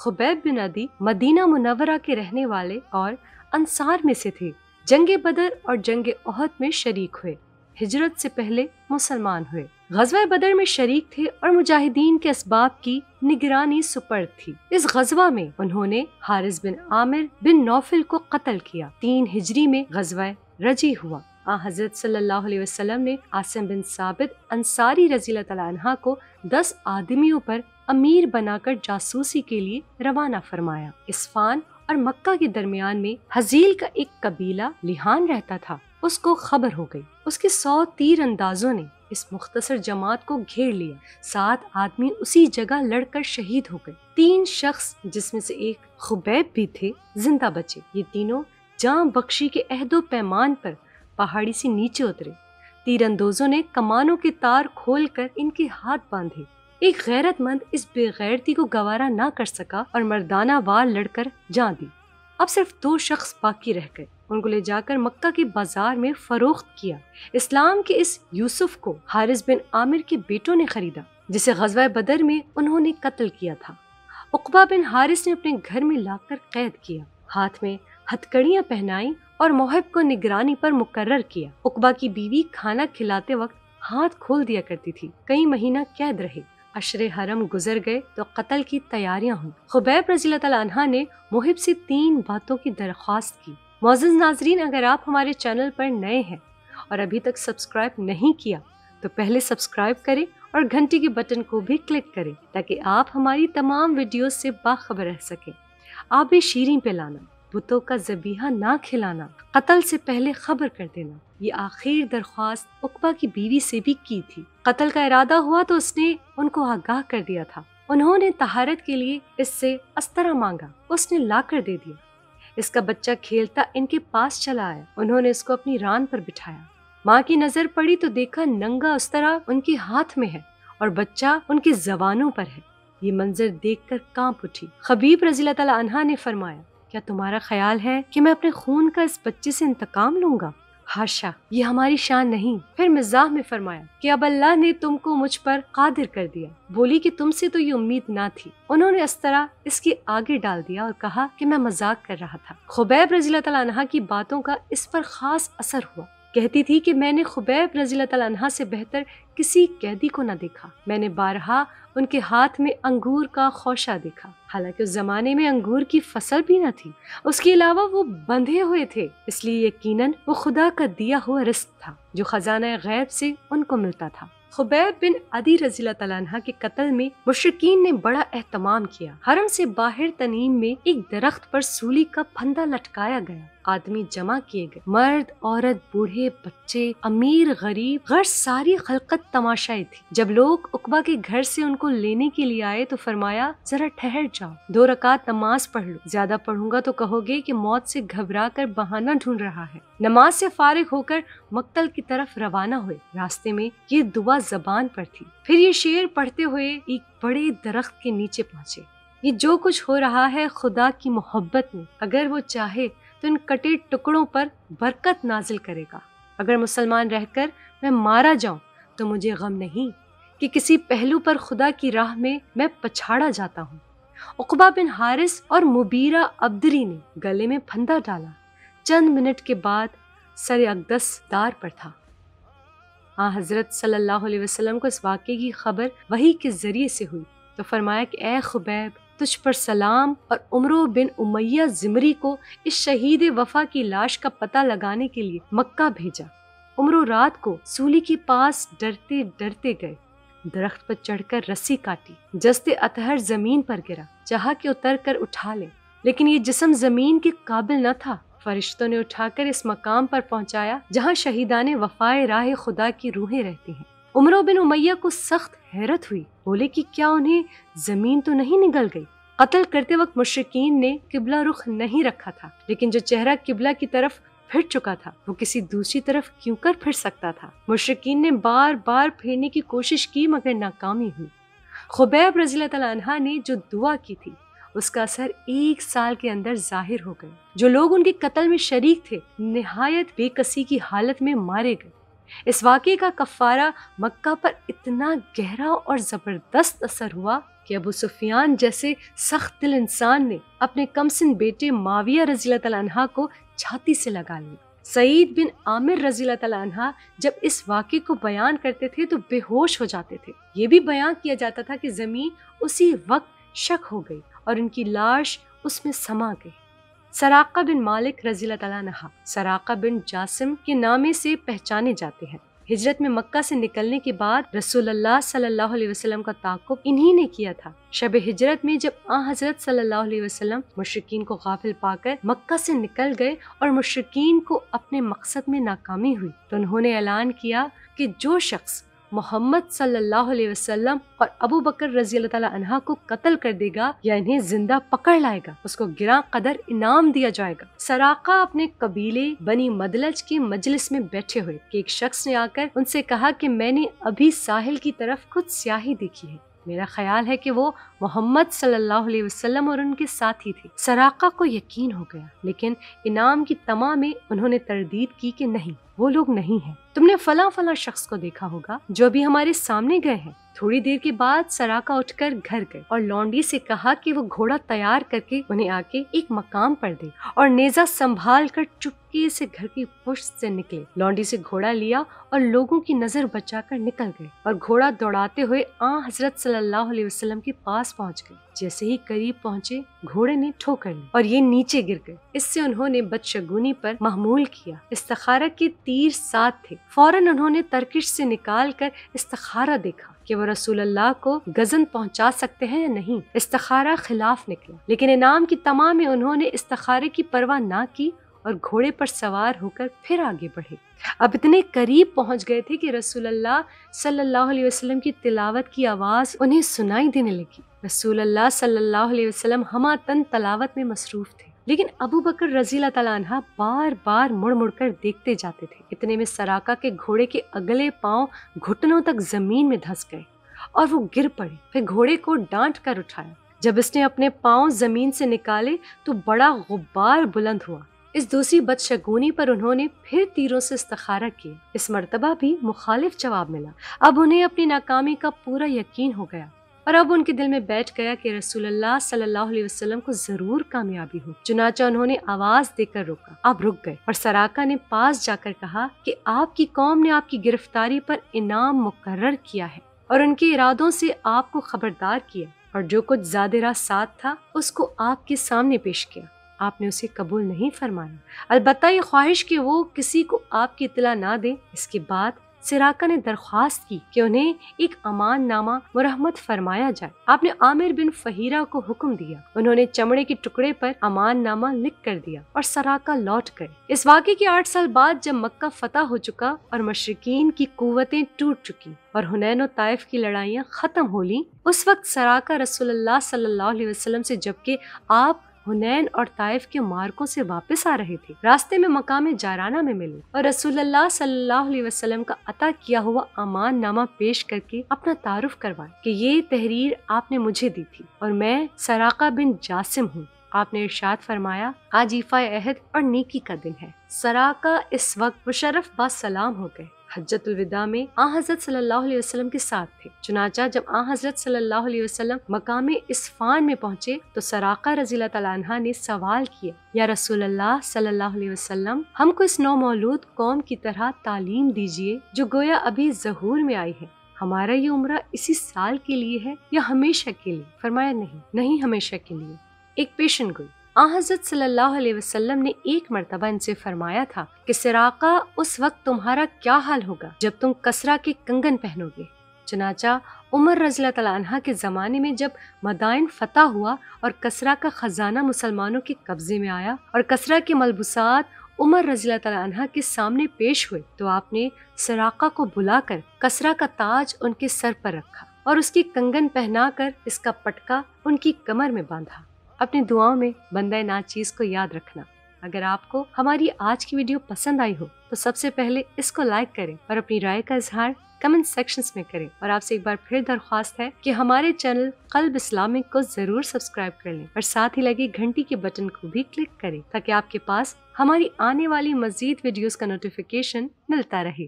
خبیب بن عدی مدینہ منورہ کے رہنے والے اور انصار میں سے تھے۔ جنگ بدر اور جنگ احد میں شریک ہوئے۔ ہجرت سے پہلے مسلمان ہوئے۔ غزوہ بدر میں شریک تھے اور مجاہدین کے اسباب کی نگرانی سپرد تھی۔ اس غزوہ میں انہوں نے حارث بن عامر بن نوفل کو قتل کیا۔ 3 ہجری میں غزوہ رجی ہوا۔ حضرت صلی اللہ علیہ وسلم نے عاصم بن ثابت انصاری رضی اللہ تعالیٰ عنہ کو 10 آدمیوں پر امیر بنا کر جاسوسی کے لیے روانہ فرمایا۔ اصفہان اور مکہ کے درمیان میں حزیل کا ایک قبیلہ لیہان رہتا تھا۔ اس کو خبر ہو گئی۔ اس کے 100 تیر اندازوں نے اس مختصر جماعت کو گھیر لیا۔ 7 آدمی اسی جگہ لڑ کر شہید ہو گئے۔ 3 شخص جس میں سے ایک خبیب بھی تھے زندہ بچے۔ یہ تینوں جاں بخشی کے عہد و پیمان پر پہاڑی سے نیچے اترے۔ تیر اندازوں نے کمانوں کے تار کھول کر ان کے ہاتھ باندھے۔ ایک غیرت مند اس بے غیرتی کو گوارا نہ کر سکا اور مردانہ وار لڑ کر جان دی۔ اب صرف 2 شخص باقی رہ گئے۔ ان کو لے جا کر مکہ کے بازار میں فروخت کیا۔ اسلام کے اس یوسف کو حارث بن عامر کے بیٹوں نے خریدا، جسے غزوہ بدر میں انہوں نے قتل کیا تھا۔ عقبہ بن حارث نے اپنے گھر میں لا کر قید کیا، ہاتھ میں ہتھکڑیاں پہنائیں اور محب کو نگرانی پر مقرر کیا۔ عقبہ کی بیوی کھانا کھلاتے وقت ہاتھ کھول دیا کرتی تھی۔ کئی مہینہ قید رہے۔ عشر حرم گزر گئے تو قتل کی تیاریاں ہوئیں۔ خبیب رضی اللہ تعالیٰ عنہ نے محب سے 3 باتوں کی درخواست کی۔ معزز ناظرین، اگر آپ ہمارے چینل پر نئے ہیں اور ابھی تک سبسکرائب نہیں کیا تو پہلے سبسکرائب کریں اور گھنٹی کے بٹن کو بھی کلک کریں تاکہ آپ ہماری تمام ویڈیوز سے باخبر رہ سکیں۔ آپ بھی شیریں پہ لانا، بتوں کا ذبیحہ نہ کھلانا، قتل سے پہلے خبر کر دینا۔ یہ آخر درخواست عقبہ کی بیوی سے بھی کی تھی۔ قتل کا ارادہ ہوا تو اس نے ان کو آگاہ کر دیا تھا۔ انہوں نے طہارت کے لیے اس سے استرا مانگا، اس نے لا کر دے دیا۔ اس کا بچہ کھیلتا ان کے پاس چلا آیا۔ انہوں نے اس کو اپنی ران پر بٹھایا۔ ماں کی نظر پڑی تو دیکھا ننگا استرا ان کے ہاتھ میں ہے اور بچہ ان کے زبانوں پر ہے۔ یہ منظر دیکھ کر کانپ اٹھی۔ خبیب رضی اللہ تعالیٰ عنہ نے فرمایا، کیا تمہارا خیال ہے کہ میں اپنے خون کا اس بچے سے انتقام لوں گا؟ ہاشا، یہ ہماری شان نہیں۔ پھر مزاح میں فرمایا کہ اب اللہ نے تم کو مجھ پر قادر کر دیا۔ بولی کہ تم سے تو یہ امید نہ تھی۔ انہوں نے اس طرح اس کے آگے ڈال دیا اور کہا کہ میں مذاق کر رہا تھا۔ خبیب رضی اللہ تعالیٰ عنہ کی باتوں کا اس پر خاص اثر ہوا۔ کہتی تھی کہ میں نے خبیب رضی اللہ تعالیٰ عنہ سے بہتر کسی قیدی کو نہ دیکھا۔ میں نے بارہا ان کے ہاتھ میں انگور کا خوشہ دیکھا، حالانکہ اس زمانے میں انگور کی فصل بھی نہ تھی۔ اس کے علاوہ وہ بندھے ہوئے تھے، اس لیے یقیناً وہ خدا کا دیا ہوا رزق تھا جو خزانہ غیب سے ان کو ملتا تھا۔ خبیب بن عدی رضی اللہ تعالیٰ عنہ کے قتل میں مشرکین نے بڑا اہتمام کیا۔ حرم سے باہر تنیم میں ایک درخت پر سولی کا پھندا لٹکایا گیا۔ آدمی جمع کیے گئے، مرد، عورت، بوڑھے، بچے، امیر، غریب، غرض ساری خلقت تماشائی تھی۔ جب لوگ عقبہ کے گھر سے ان کو لینے کے لیے آئے تو فرمایا، ذرا ٹھہر جاؤ، 2 رکعت نماز پڑھ لو، زیادہ پڑھوں گا تو کہو گے کہ موت سے گھبرا کر بہانہ ڈھونڈ رہا ہے۔ نماز سے فارغ ہو کر مقتل کی طرف روانہ ہوئے۔ راستے میں یہ دعا زبان پر تھی۔ پھر یہ شعر پڑھتے ہوئے ایک بڑے درخت کے نیچے پہنچے۔ یہ جو کچھ ہو رہا ہے خدا کی محبت میں، اگر وہ چاہے تو ان کٹے ٹکڑوں پر برکت نازل کرے گا۔ اگر مسلمان رہ کر میں مارا جاؤں تو مجھے غم نہیں کہ کسی پہلو پر خدا کی راہ میں پچھاڑا جاتا ہوں۔ عقبہ بن حارث اور مبیرہ عبدری نے گلے میں پھندا ڈالا۔ چند منٹ کے بعد سر اقدس دار پر تھا۔ حضرت صلی اللہ علیہ وسلم کو اس واقعے کی خبر وحی کے ذریعے سے ہوئی تو فرمایا کہ اے خبیب، تجھ پر سلام، اور عمرو بن امیہ زمری کو اس شہید وفا کی لاش کا پتہ لگانے کے لیے مکہ بھیجا۔ عمرو رات کو سولی کے پاس ڈرتے ڈرتے گئے، درخت پر چڑھ کر رسی کاٹی، جست اطہر زمین پر گرا، چاہا کہ اتر کر اٹھا لے، لیکن یہ جسم زمین کے قابل نہ تھا۔ فرشتوں نے اٹھا کر اس مقام پر پہنچایا جہاں شہیدان وفائے راہ خدا کی روحیں رہتی ہیں۔ عمرو بن امیہ کو سخت حیرت ہوئی، بولے کہ کیا انہیں زمین تو نہیں نگل گئی؟ قتل کرتے وقت مشرکین نے قبلہ رخ نہیں رکھا تھا، لیکن جو چہرہ قبلہ کی طرف پھر چکا تھا وہ کسی دوسری طرف کیوں کر پھر سکتا تھا؟ مشرکین نے بار بار پھیرنے کی کوشش کی مگر ناکامی ہوئی۔ خبیب رضی اللہ تعالیٰ عنہ نے جو دعا کی تھی اس کا اثر 1 سال کے اندر ظاہر ہو گئے۔ جو لوگ ان کے قتل میں شریک تھے نہایت بے کسی کی حالت میں مارے گئے۔ اس واقعے کا کفارہ مکہ پر اتنا گہرا اور زبردست اثر ہوا کہ ابو سفیان جیسے سخت دل انسان نے اپنے کمسن بیٹے معاویہ رضی اللہ تعالیٰ عنہ کو چھاتی سے لگا لیا۔ سعید بن عامر رضی اللہ تعالیٰ عنہ جب اس واقعے کو بیان کرتے تھے تو بے ہوش ہو جاتے تھے۔ یہ بھی بیان کیا جاتا تھا کہ زمین اسی وقت شک ہو گئی اور ان کی لاش اس میں سما گئی۔ سراقہ بن مالک رضی اللہ تعالیٰ عنہ سراقہ بن جاسم کے نامے سے پہچانے جاتے ہیں۔ ہجرت میں مکہ سے نکلنے کے بعد رسول اللہ صلی اللہ علیہ وسلم کا تعاقب انہی نے کیا تھا۔ شب ہجرت میں جب حضرت صلی اللہ علیہ وسلم مشرکین کو غافل پا کر مکہ سے نکل گئے اور مشرکین کو اپنے مقصد میں ناکامی ہوئی تو انہوں نے اعلان کیا کہ جو شخص محمد صلی اللہ علیہ وسلم اور ابو بکر رضی اللہ تعالیٰ عنہ کو قتل کر دے گا یا انہیں زندہ پکڑ لائے گا اس کو گراں قدر انعام دیا جائے گا۔ سراقہ اپنے قبیلے بنی مدلج کے مجلس میں بیٹھے ہوئے کہ ایک شخص نے آ کر ان سے کہا کہ میں نے ابھی ساحل کی طرف کچھ سیاہی دیکھی ہے، میرا خیال ہے کہ وہ محمد صلی اللہ علیہ وسلم اور ان کے ساتھی تھے۔ سراقہ کو یقین ہو گیا، لیکن انعام کی طمع میں انہوں نے تردید کی کہ نہیں، وہ لوگ نہیں ہیں، تم نے فلاں فلاں شخص کو دیکھا ہوگا جو ابھی ہمارے سامنے گئے ہیں۔ تھوڑی دیر کے بعد سراقہ اٹھ کر گھر گئے اور لونڈی سے کہا کہ وہ گھوڑا تیار کر کے انہیں آ کے ایک مقام پر دے اور نیزہ سنبھال کر چپکے سے گھر کی پشت سے نکلے۔ لونڈی سے گھوڑا لیا اور لوگوں کی نظر بچا کر نکل گئے اور گھوڑا دوڑاتے ہوئے حضرت صلی اللہ علیہ وسلم کے پاس پہنچ گئے۔ جیسے ہی قریب پہنچے گھوڑے نے ٹھوکر لی اور یہ نیچے گر گئے۔ اس سے انہوں نے بدشگونی پر محمول کیا۔ استخارہ کے تیر ساتھ تھے۔ فوراً انہوں نے ترکش سے نکال کر استخارہ دیکھا کہ وہ رسول اللہ کو غزن پہنچا سکتے ہیں یا نہیں۔ استخارہ خلاف نکلا، لیکن انعام کی طمع میں انہوں نے استخارے کی پرواہ نہ کی اور گھوڑے پر سوار ہو کر پھر آگے بڑھے۔ اب اتنے قریب پہنچ گئے تھے کہ رسول اللہ صلی اللہ علیہ وسلم کی تلاوت کی آواز انہیں سنائی دینے لگی۔ رسول اللہ صلی اللہ علیہ وسلم ہمہ تلاوت میں مصروف تھے، لیکن ابو بکر رضی اللہ تعالیٰ عنہ بار بار مڑ مڑ کر دیکھتے جاتے تھے۔ اتنے میں سراقہ کے گھوڑے کے اگلے پاؤں گھٹنوں تک زمین میں دھس گئے اور وہ گر پڑے۔ پھر گھوڑے کو ڈانٹ کر اٹھایا۔ جب اس نے اپنے پاؤں زمین سے نکالے تو بڑا غبار بلند ہوا۔ اس دوسری بدشگونی پر انہوں نے پھر تیروں سے استخارہ کیا۔ اس مرتبہ بھی مخالف جواب ملا۔ اب انہیں اپنی ناکامی کا پورا یقین ہو گیا اور اب ان کے دل میں بیٹھ گیا کہ رسول اللہ صلی اللہ علیہ وسلم کو ضرور کامیابی ہو۔ چنانچہ انہوں نے آواز دے کر روکا۔ اب رک گئے اور سراقہ نے پاس جا کر کہا کہ آپ کی قوم نے آپ کی گرفتاری پر انعام مقرر کیا ہے اور ان کے ارادوں سے آپ کو خبردار کیا، اور جو کچھ زادرہ ساتھ تھا اس کو آپ کے سامنے پیش کیا۔ آپ نے اسے قبول نہیں فرمایا، البتہ یہ خواہش کہ وہ کسی کو آپ کی اطلاع نہ دیں۔ اس کے بعد سراقہ نے درخواست کی کہ انہیں ایک امان نامہ مرحمت فرمایا جائے۔ آپ نے عامر بن فہیرہ کو حکم دیا۔ انہوں نے چمڑے کے ٹکڑے پر امان نامہ لکھ کر دیا اور سراقہ لوٹ گئے۔ اس واقعے کے 8 سال بعد جب مکہ فتح ہو چکا اور مشرکین کی قوتیں ٹوٹ چکی اور حنین و طائف کی لڑائیاں ختم ہو لیں، اس وقت سراقہ رسول اللہ صلی اللہ علیہ وسلم سے، جبکہ آپ حنین اور طائف کے مارکوں سے واپس آ رہے تھے، راستے میں مقام جارانہ میں ملے اور رسول اللہ صلی اللہ علیہ وسلم کا عطا کیا ہوا امان نامہ پیش کر کے اپنا تعارف کروائے کہ یہ تحریر آپ نے مجھے دی تھی اور میں سراقہ بن جاسم ہوں۔ آپ نے ارشاد فرمایا، آج ایفا عہد اور نیکی کا دن ہے۔ سراقہ اس وقت مشرف با سلام ہو گئے۔ حجۃ الوداع میں حضرت صلی اللہ علیہ وسلم کے ساتھ تھے۔ چنانچہ جب حضرت صلی اللہ علیہ وسلم مقام اسفان میں پہنچے تو سراقہ رضی اللہ تعالیٰ عنہ نے سوال کیا، یا رسول اللہ صلی اللہ علیہ وسلم، ہم کو اس نو مولود قوم کی طرح تعلیم دیجیے جو گویا ابھی ظہور میں آئی ہے۔ ہمارا یہ عمرہ اسی سال کے لیے ہے یا ہمیشہ کے لیے؟ فرمایا نہیں ہمیشہ کے لیے۔ ایک پیشن گوئی، حضرت صلی اللہ علیہ وسلم نے ایک مرتبہ ان سے فرمایا تھا کہ سراقہ اس وقت تمہارا کیا حال ہوگا جب تم کسرا کے کنگن پہنو گے۔ چنانچہ عمر رضی اللہ تعالیٰ عنہ کے زمانے میں جب مدائن فتح ہوا اور کسرا کا خزانہ مسلمانوں کے قبضے میں آیا اور کسرا کے ملبوسات عمر رضی اللہ تعالیٰ عنہ کے سامنے پیش ہوئے تو آپ نے سراقہ کو بلا کر کسرا کا تاج ان کے سر پر رکھا اور اس کی کنگن پہنا کر اس کا پٹکا ان کی کمر میں باندھا۔ اپنی دعاؤں میں بندہ ناچیز کو یاد رکھنا۔ اگر آپ کو ہماری آج کی ویڈیو پسند آئی ہو تو سب سے پہلے اس کو لائک کریں اور اپنی رائے کا اظہار کمنٹ سیکشنز میں کریں، اور آپ سے ایک بار پھر درخواست ہے کہ ہمارے چینل قلب اسلامک کو ضرور سبسکرائب کر لیں اور ساتھ ہی لگی گھنٹی کے بٹن کو بھی کلک کریں تاکہ آپ کے پاس ہماری آنے والی مزید ویڈیوز کا نوٹیفیکیشن ملتا رہے۔